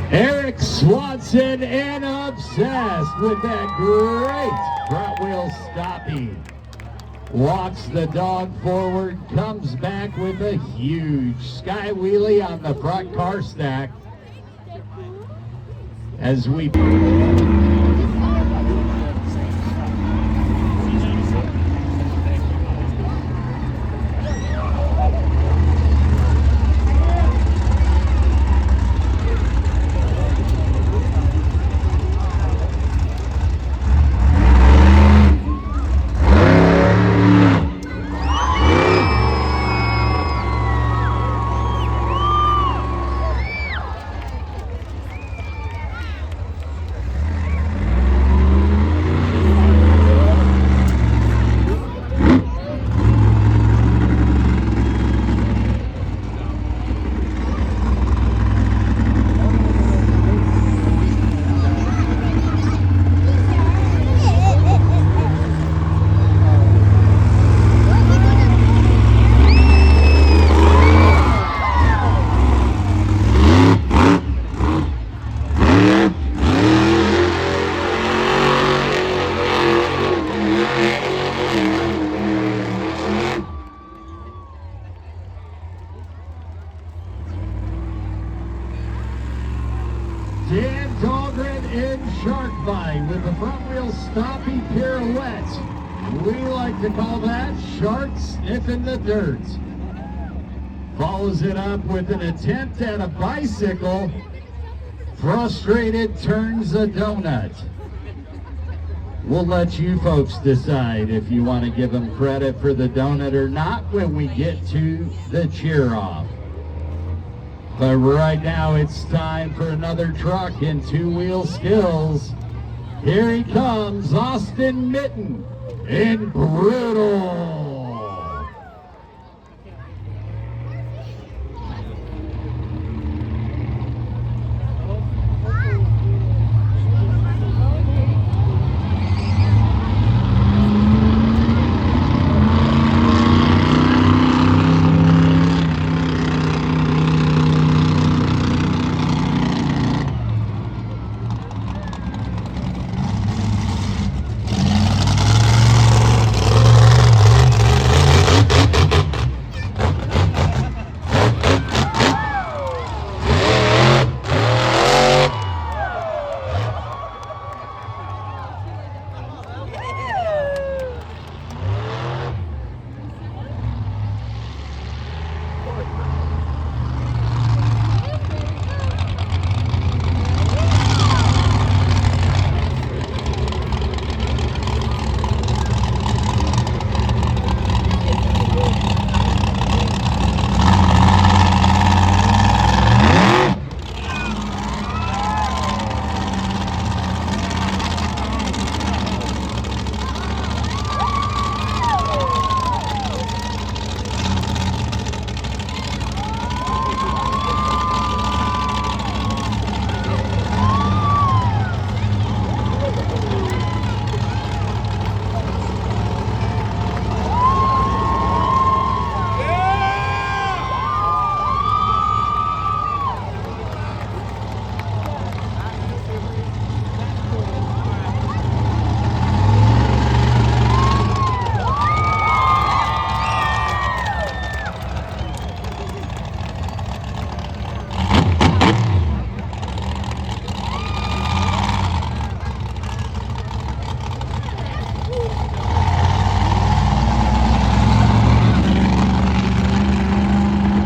Eric Swanson and Obsessed with that great front wheel stopping. Walks the dog forward, comes back with a huge sky wheelie on the front car stack. As we... Dan Dahlgren in Shark Bite with the front wheel stopping pirouette. We like to call that shark sniffing the dirt. Follows it up with an attempt at a bicycle. Frustrated, turns a donut. We'll let you folks decide if you want to give them credit for the donut or not when we get to the cheer off. But right now it's time for another truck in two-wheel skills. Here he comes, Austin Mitten in Brutal.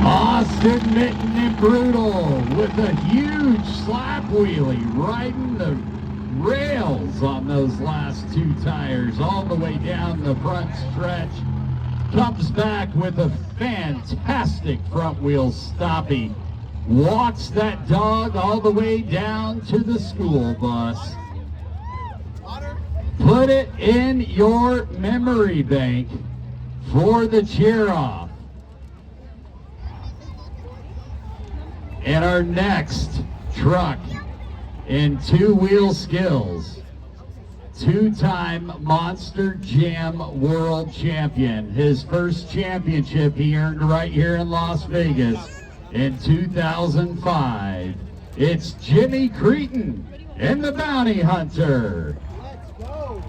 Austin Mitten and Brutal with a huge slap wheelie, riding the rails on those last two tires all the way down the front stretch. Comes back with a fantastic front wheel stopping. Walks that dog all the way down to the school bus. Put it in your memory bank for the cheer off. And our next truck in two-wheel skills, two-time Monster Jam World Champion. His first championship he earned right here in Las Vegas in 2005. It's Jimmy Cretin and the Bounty Hunter. Let's go.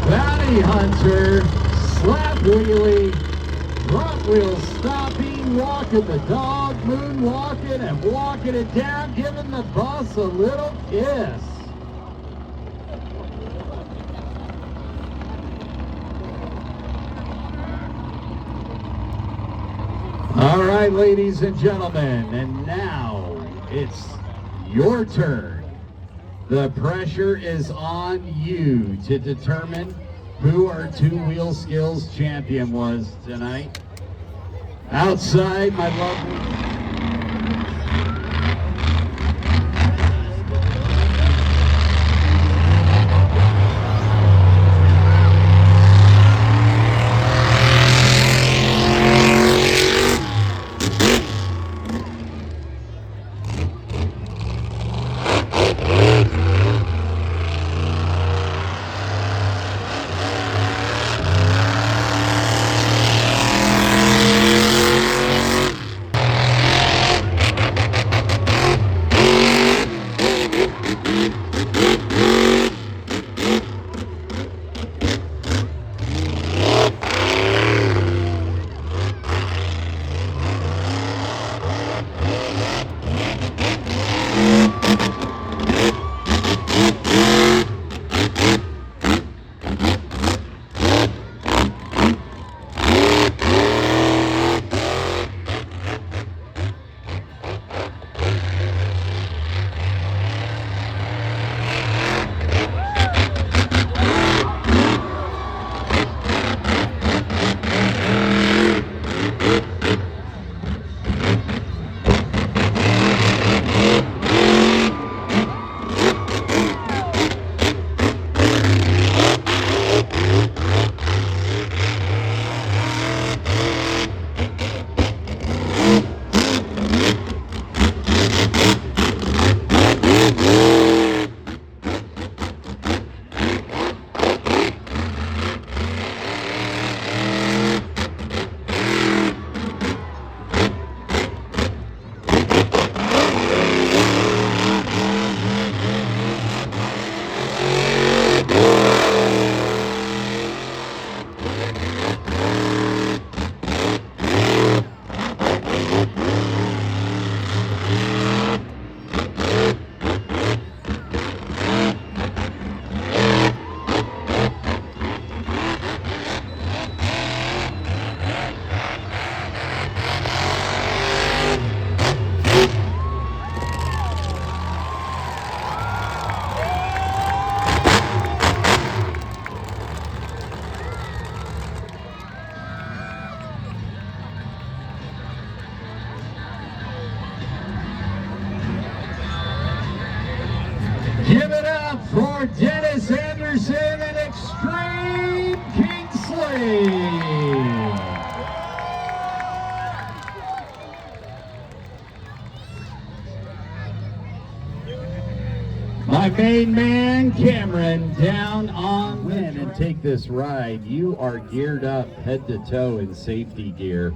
Bounty Hunter, slap wheelie, front wheel stopping, walking the dog, moonwalking and walking it down, giving the bus a little kiss. All right, ladies and gentlemen, and now it's your turn. The pressure is on you to determine who our two-wheel skills champion was tonight. Outside, my lovely... Give it up for Dennis Anderson and Extreme Kingsley. My main man, Cameron, down on win and take this ride. You are geared up head to toe in safety gear.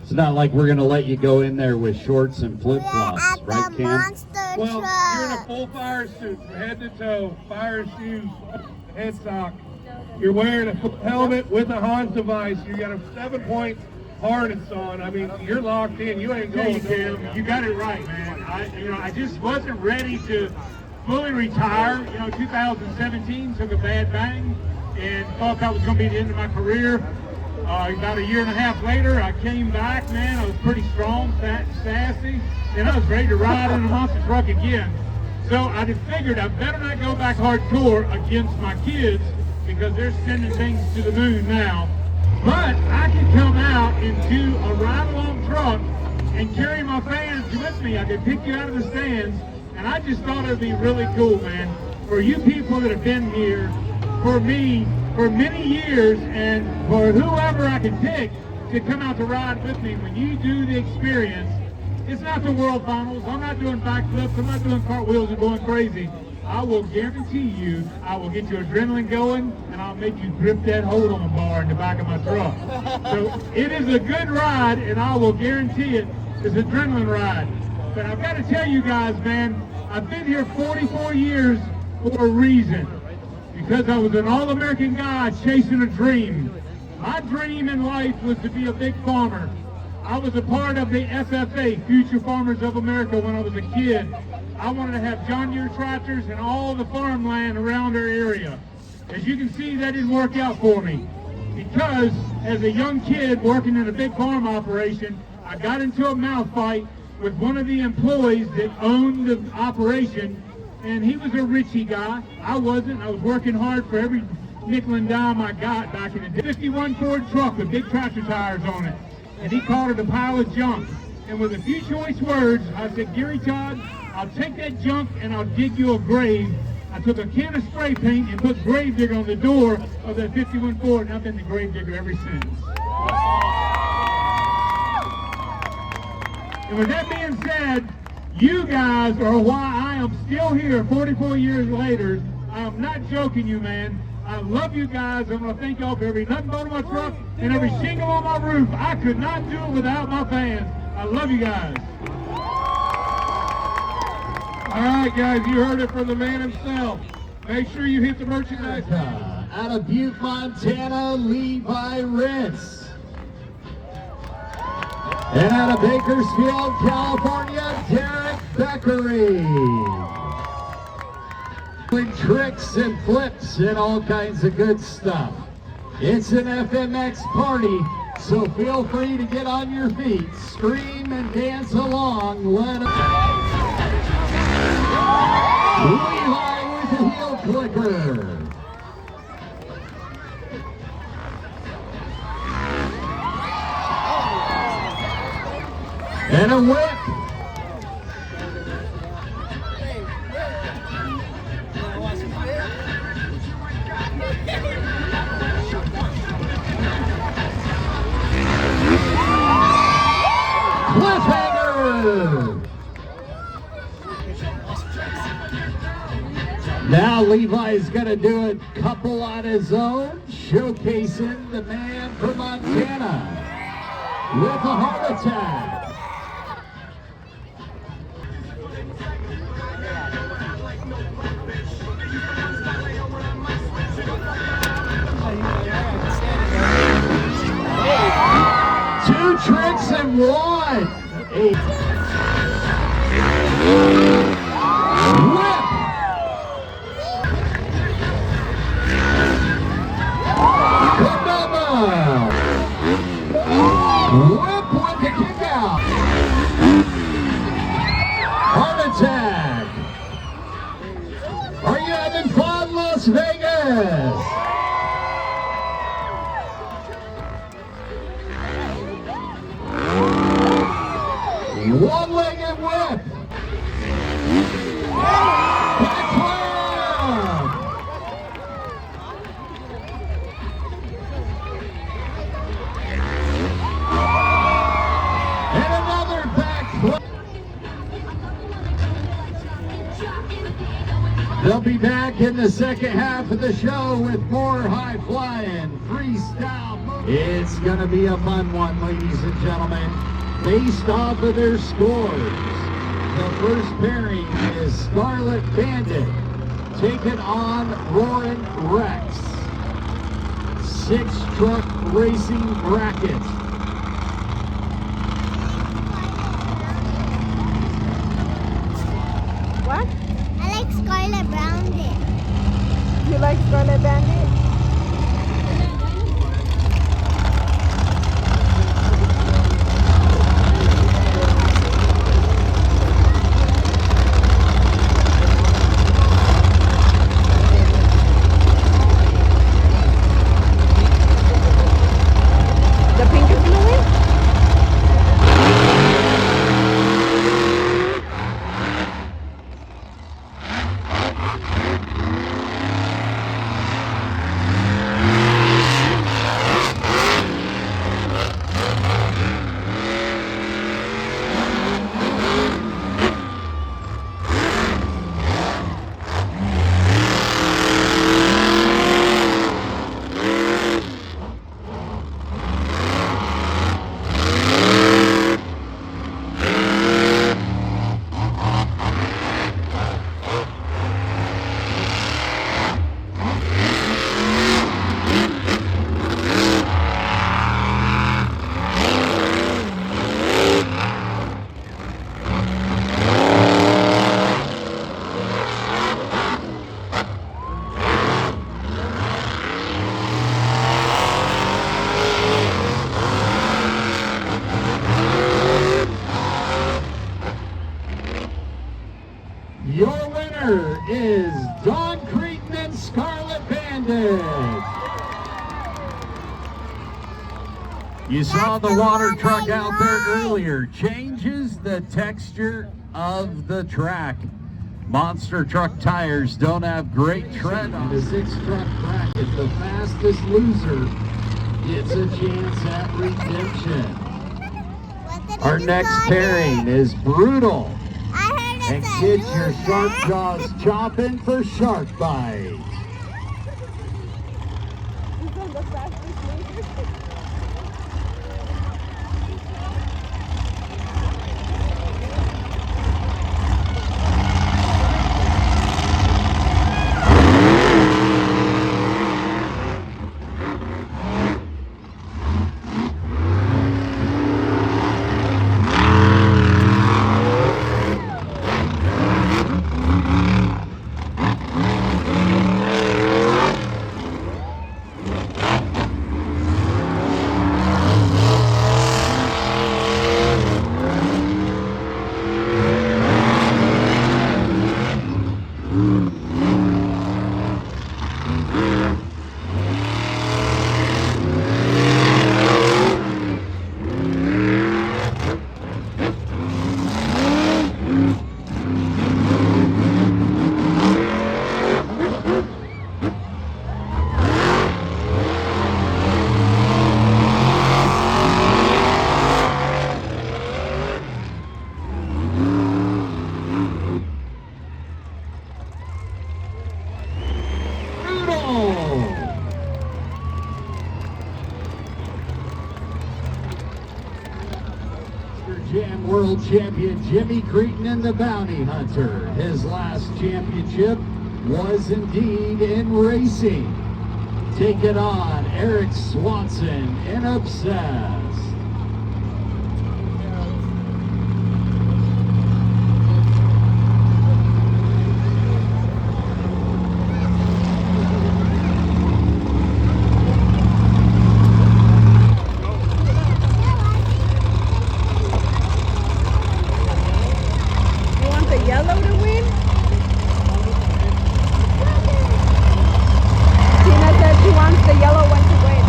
It's not like we're going to let you go in there with shorts and flip-flops, right, Cam? Well, you're in a full fire suit from head to toe, fire shoes, head sock. You're wearing a full helmet with a Hans device. You got a 7-point harness on. I mean, you're locked in. You ain't going to. You got it right, man. I just wasn't ready to fully retire. 2017 took a bad bang and thought that was going to be the end of my career. About a year and a half later, I came back, man. I was pretty strong, fat, and sassy, and I was ready to ride in a monster truck again. So I just figured I better not go back hardcore against my kids because they're sending things to the moon now. But I could come out and do a ride-along truck and carry my fans with me. I could pick you out of the stands, and I just thought it would be really cool, man, for you people that have been here, for me, for many years, and for whoever I can pick to come out to ride with me. When you do the experience, it's not the World Finals. I'm not doing backflips. I'm not doing cartwheels and going crazy. I will guarantee you, I will get your adrenaline going, and I'll make you grip that hold on the bar in the back of my truck. So it is a good ride, and I will guarantee it is an adrenaline ride. But I've got to tell you guys, man, I've been here 44 years for a reason. Because I was an all-American guy chasing a dream. My dream in life was to be a big farmer. I was a part of the FFA, Future Farmers of America, when I was a kid. I wanted to have John Deere tractors and all the farmland around our area. As you can see, that didn't work out for me. Because as a young kid working in a big farm operation, I got into a mouth fight with one of the employees that owned the operation. And he was a Richie guy. I wasn't. I was working hard for every nickel and dime I got back in the day. 51 Ford truck with big tractor tires on it. And he called it a pile of junk. And with a few choice words, I said, Gary Todd, I'll take that junk and I'll dig you a grave. I took a can of spray paint and put grave digger on the door of that 51 Ford, and I've been the grave digger ever since. And with that being said, you guys are why I am still here 44 years later. I'm not joking you, man. I love you guys. I'm going to thank y'all for every nut and bolt on my truck and every shingle on my roof. I could not do it without my fans. I love you guys. All right, guys, you heard it from the man himself. Make sure you hit the merchandise. Out of Butte, Montana, Levi Ritz. And out of Bakersfield, California, Derek Beckery. Doing tricks and flips and all kinds of good stuff. It's an FMX party, so feel free to get on your feet, scream and dance along. Levi with the heel clicker. And a whip. Cliffhanger. Now Levi's going to do a couple on his own, showcasing the man from Montana with a heart attack. Two tricks and one. Whip. Whip with the kick out. Heart attack. Are you having fun, Las Vegas? One-legged whip. They'll be back in the second half of the show with more high-flying freestyle. It's going to be a fun one, ladies and gentlemen. Based off of their scores, the first pairing is Scarlet Bandit taking on Roaring Rex. 6-truck racing bracket. What? I like Scarlet Bandit. You like Scarlet Bandit? The pink is blue? Your winner is Dawn Cretan and Scarlet Bandit. You saw the water truck out there earlier. Changes the texture of the track. Monster truck tires don't have great tread on the 6-truck bracket. The fastest loser gets a chance at redemption. What did Our you next call pairing it? is Brutal. I heard And it's a kids, your loser. sharp jaws chopping for shark bite. Jam World Champion Jimmy Cretan and the Bounty Hunter. His last championship was indeed in racing. Take it on Eric Swanson in Obsessed. You want the yellow to win? Tina said she wants the yellow one to win.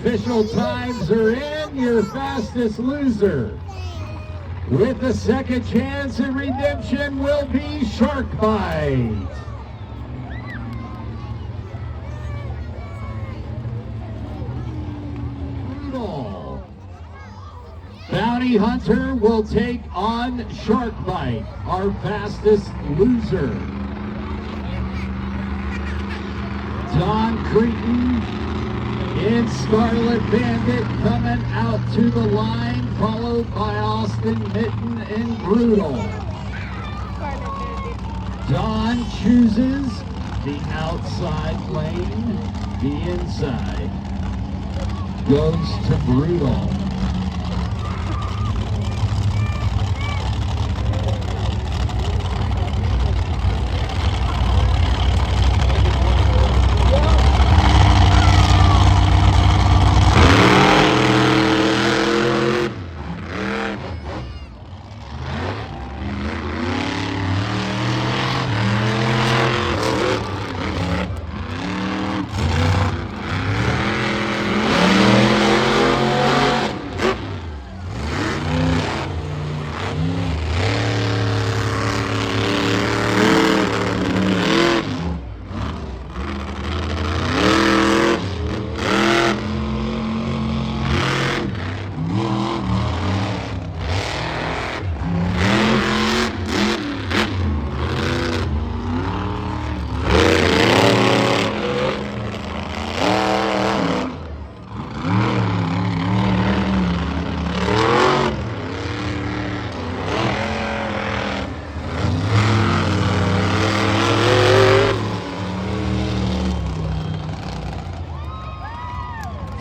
official times are in. Your fastest loser with the second chance at redemption will be Shark Bite. Brutal. Bounty Hunter will take on Shark Bite, our fastest loser. Don Cretan in Scarlet Bandit coming out to the line, followed by Austin Mitten in Brutal. Don chooses the outside lane, the inside goes to Brutal.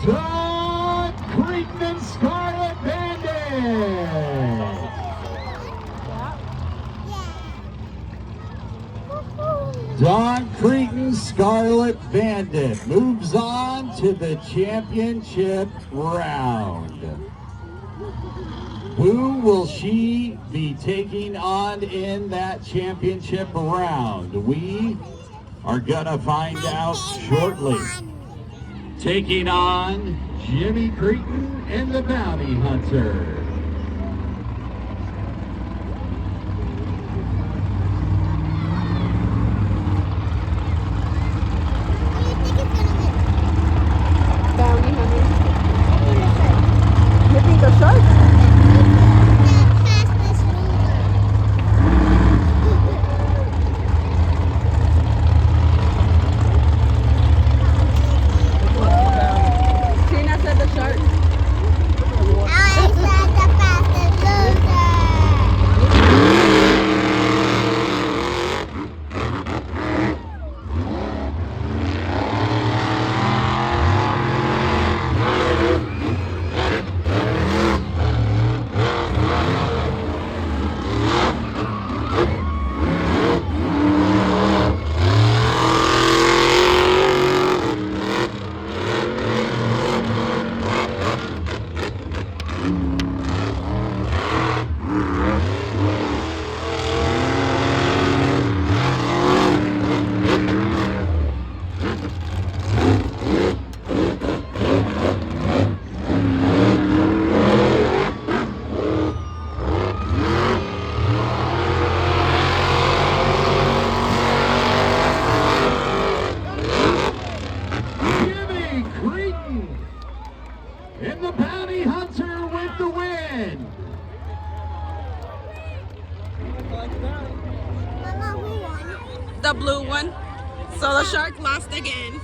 Don Cretan and Scarlet Bandit. Don Cretan, Scarlet Bandit moves on to the championship round. Who will she be taking on in that championship round? We are gonna find out shortly. Taking on Jimmy Cretan and the Bounty Hunter. Bounty hunter. You think the shark? Tina said the shark. Jimmy Cretan and the Bounty Hunter with the win. Mama, who won? The blue one. So the shark lost again.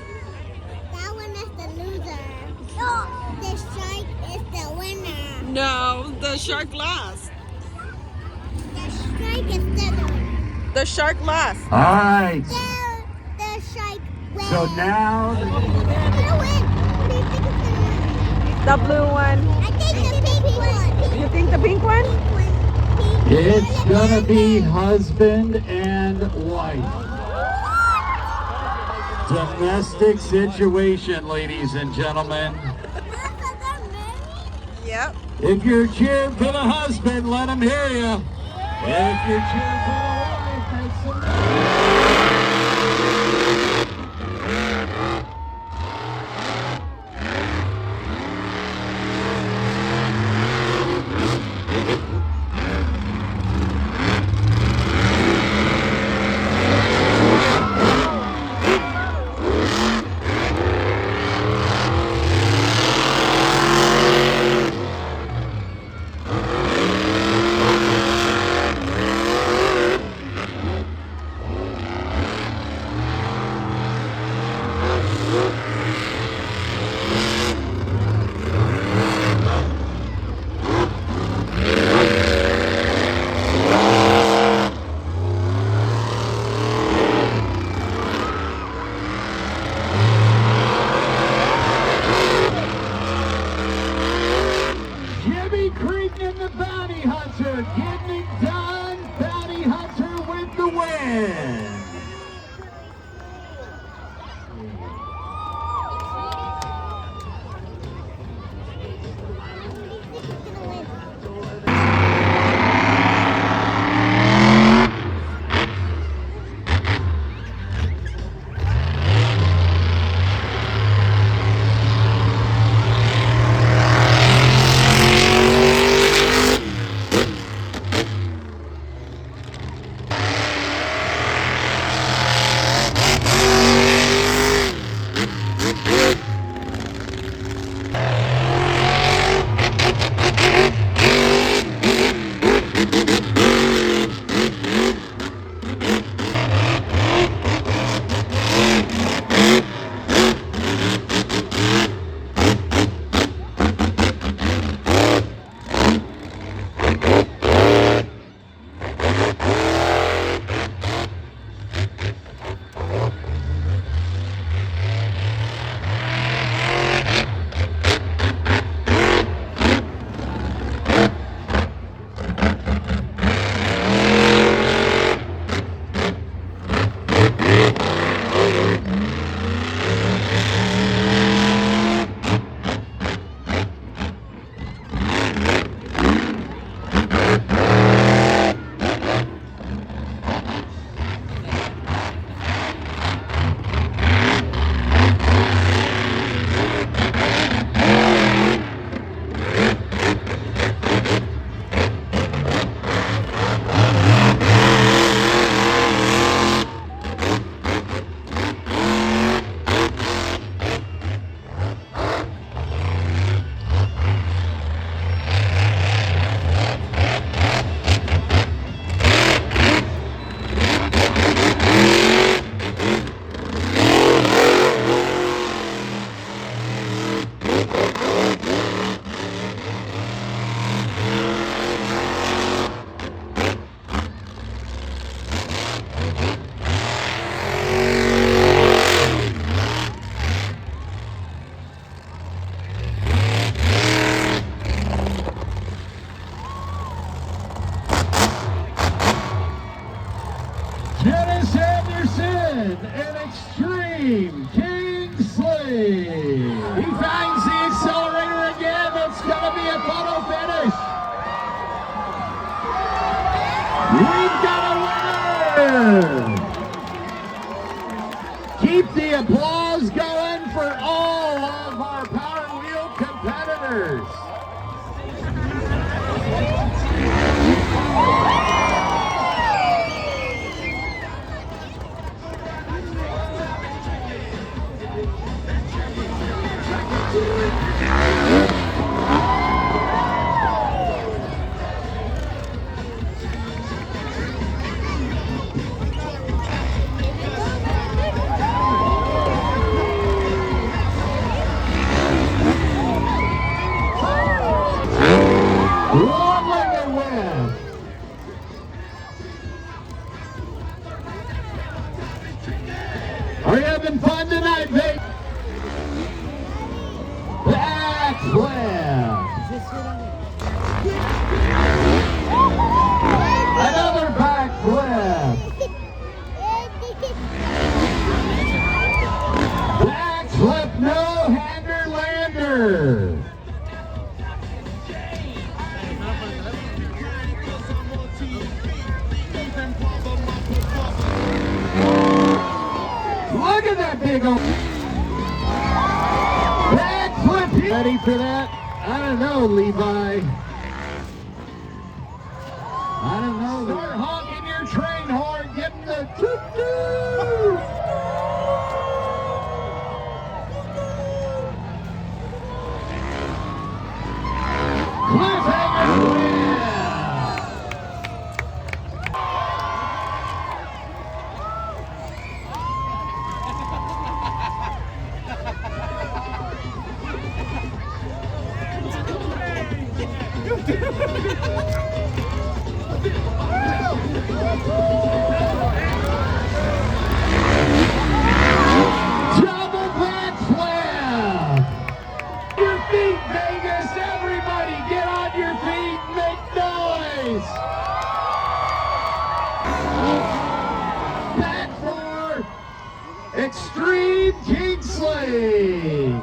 That one is the loser. No, the shark is the winner. No, the shark lost. The shark is the winner. The shark lost. All right. The shark wins. So now Who's gonna win? What do you think is gonna win? The blue one. I think the pink one. You think the pink one? it's gonna be husband and wife. Domestic situation, ladies and gentlemen. Yep. If you're cheering for the husband, let him hear you. If you're cheering for the wife, make some noise. and the Bounty Hunter getting it done. Bounty Hunter with the win. Dennis Anderson and Extreme Kingsley. He finds the accelerator again. It's going to be a photo finish. We've got a winner. Keep the applause going for all of our Power Wheel competitors. Long-legged win. Are you having fun tonight, babe? Backflip. Another backflip. Backflip, no-hander lander. Look at that big old backflip. Ready for that? I don't know, Levi. I don't know. Start honking your train horn, getting the toot-toot. Cliffhanger win. Double backflip! Your feet, Vegas! Everybody get on your feet and make Extreme Kingsley.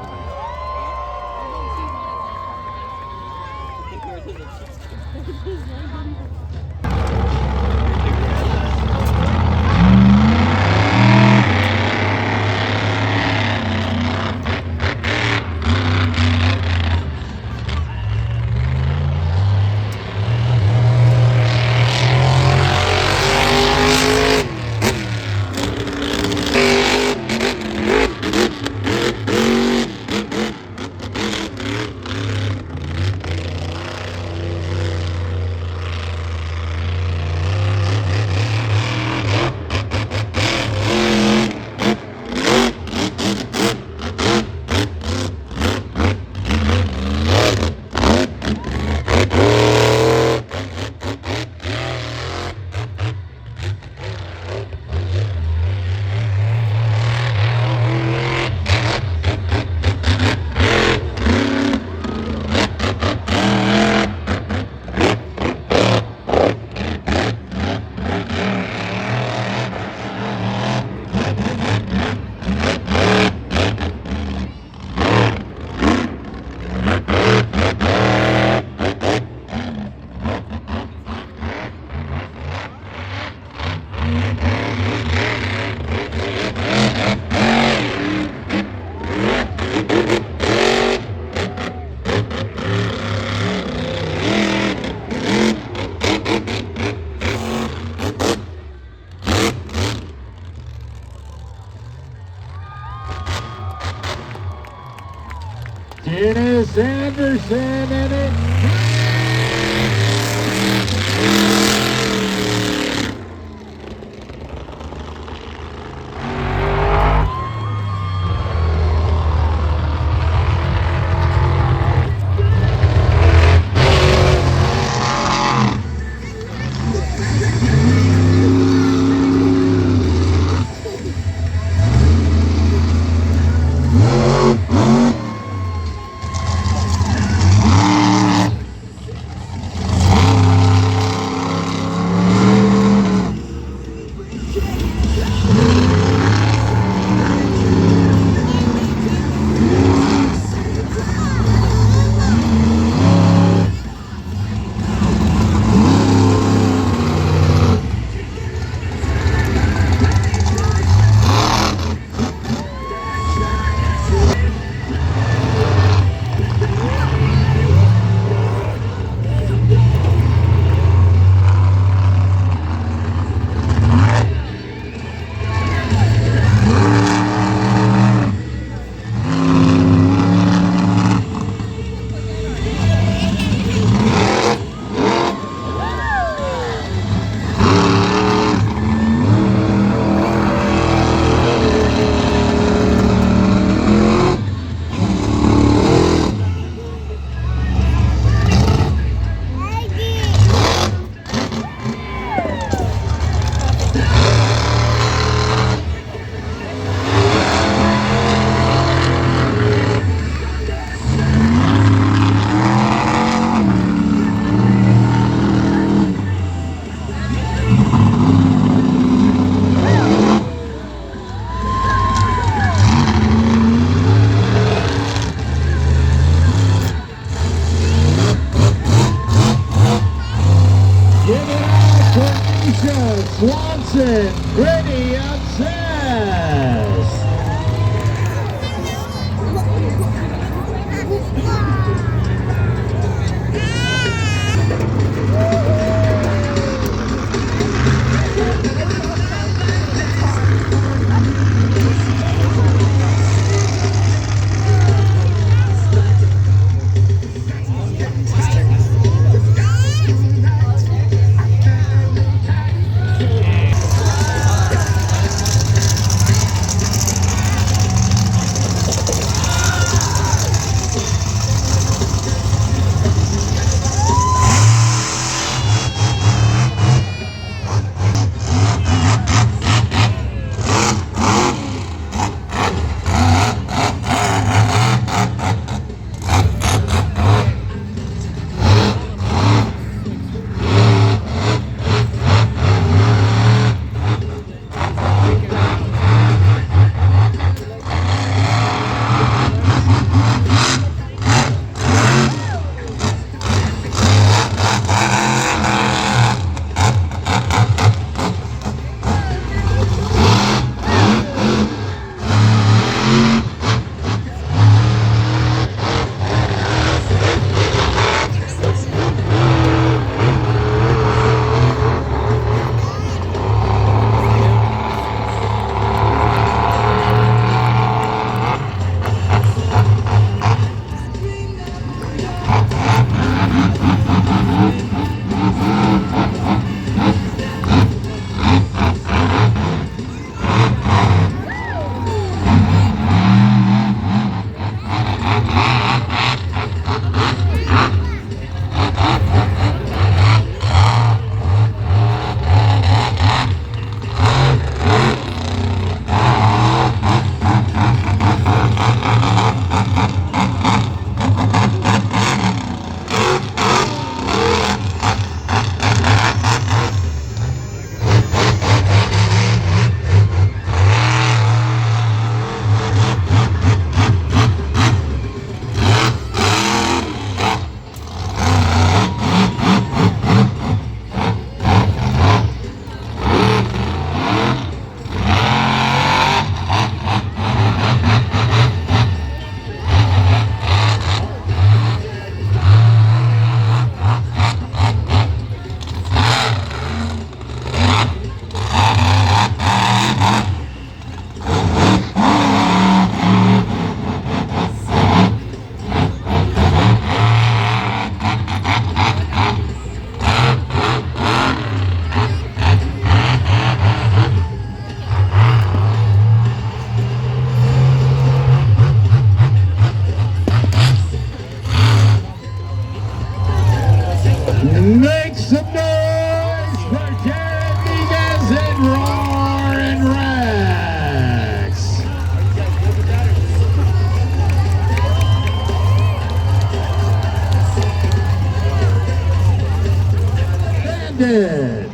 Dennis Anderson and it. Swanson, Gritty Obsessed. Make some noise for Jared Miguez and Roaring Rex. Bandit.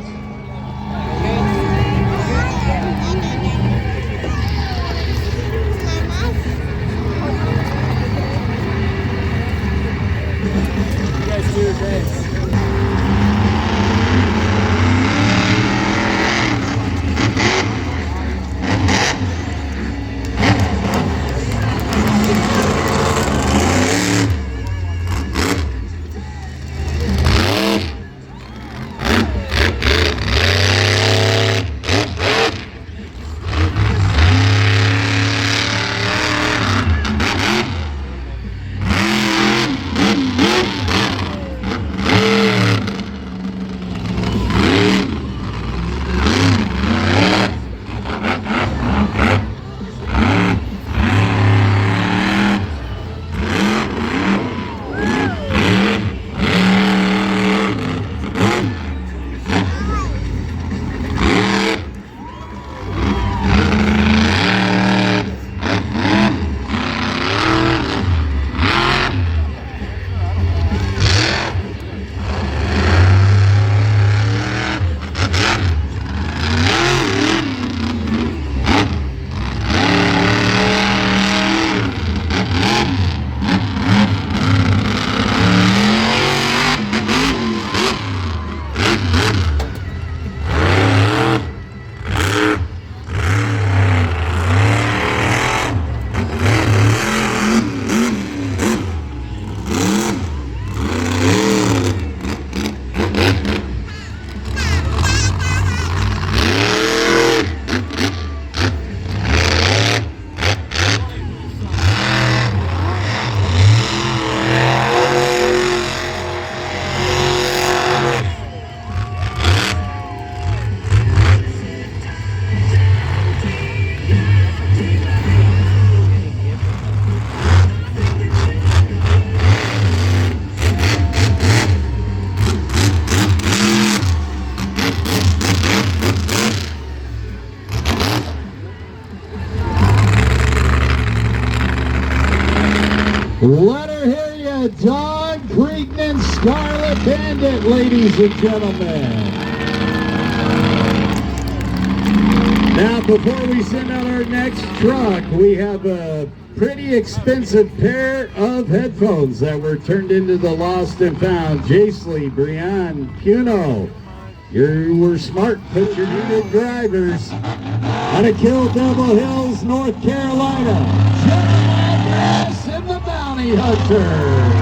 Let her hear you, Don Creekman Scarlet Bandit, ladies and gentlemen. Now, before we send out our next truck, we have a pretty expensive pair of headphones that were turned into the lost and found. Jasley, Brian, Cuno, you were smart, put your needed drivers out of Kill Devil Hills, North Carolina. And the Bounty Hunter.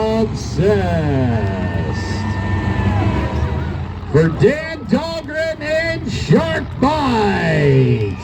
Obsessed. For Dan Dahlgren and Shark Bite.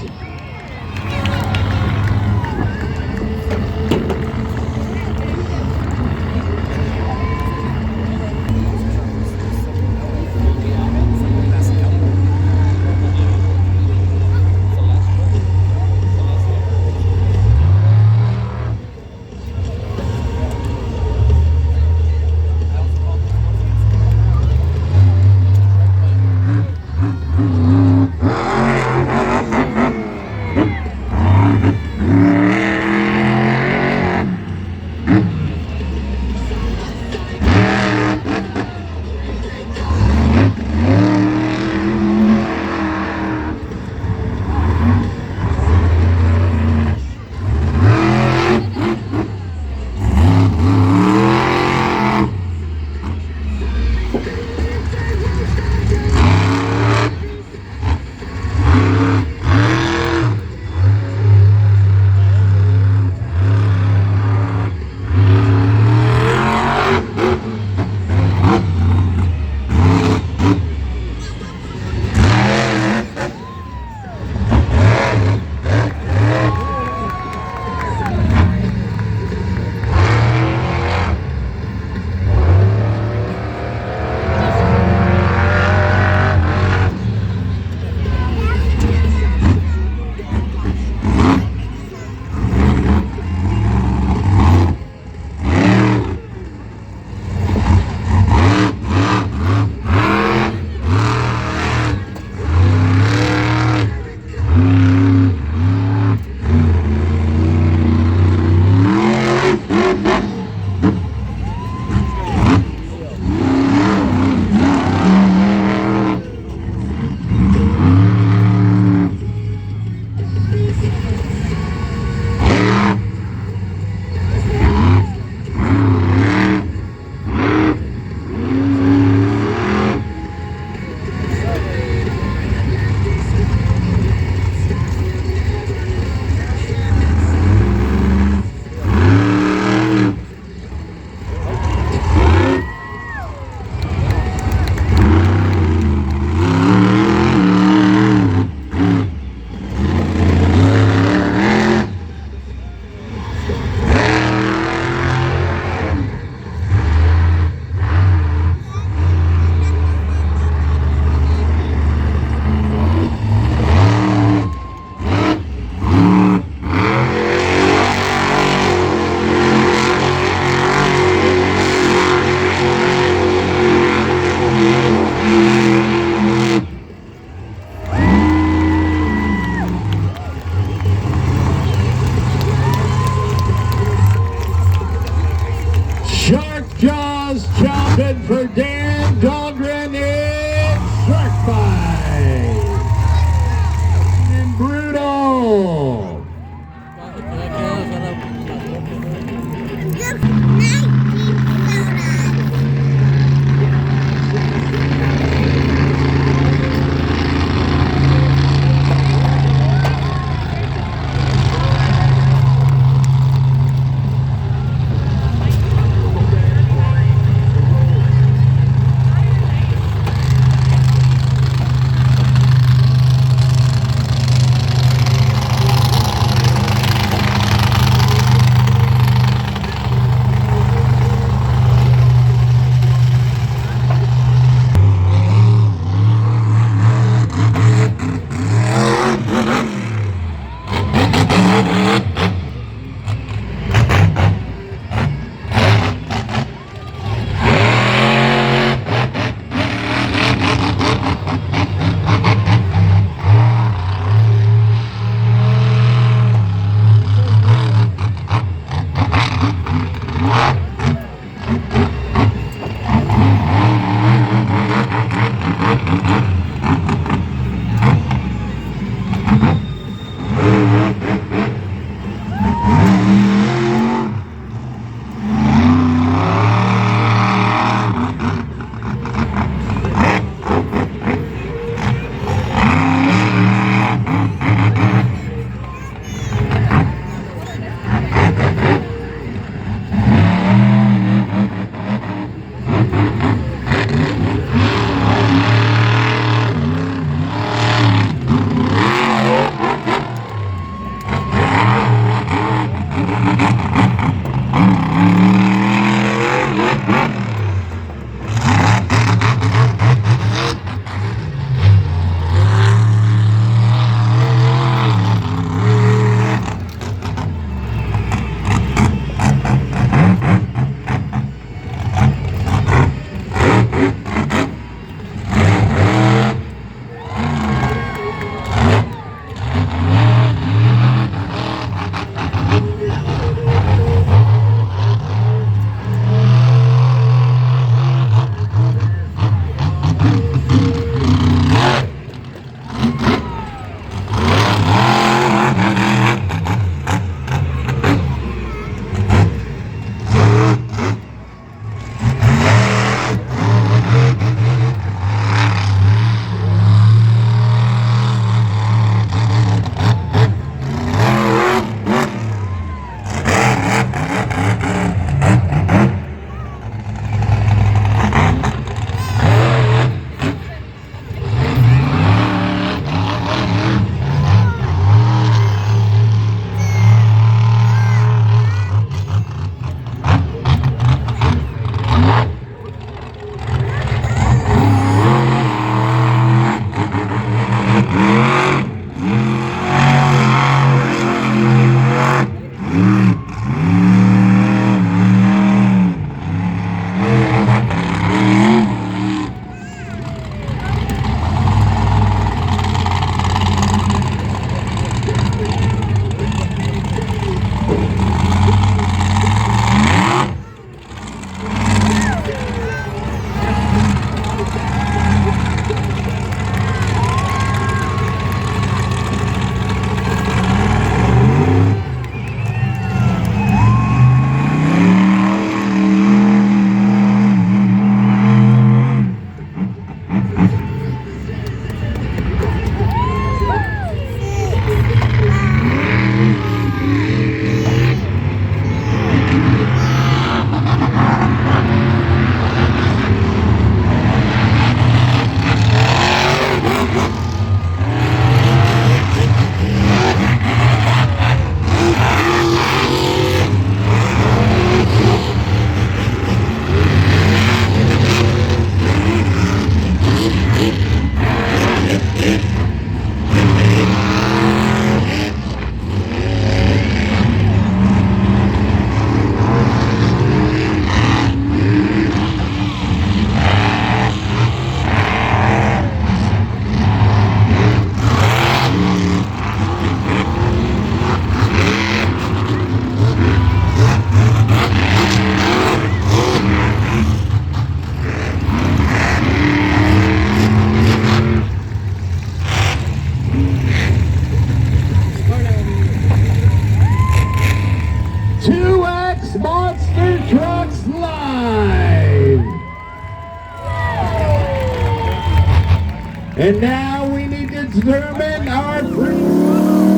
And now we need to determine our free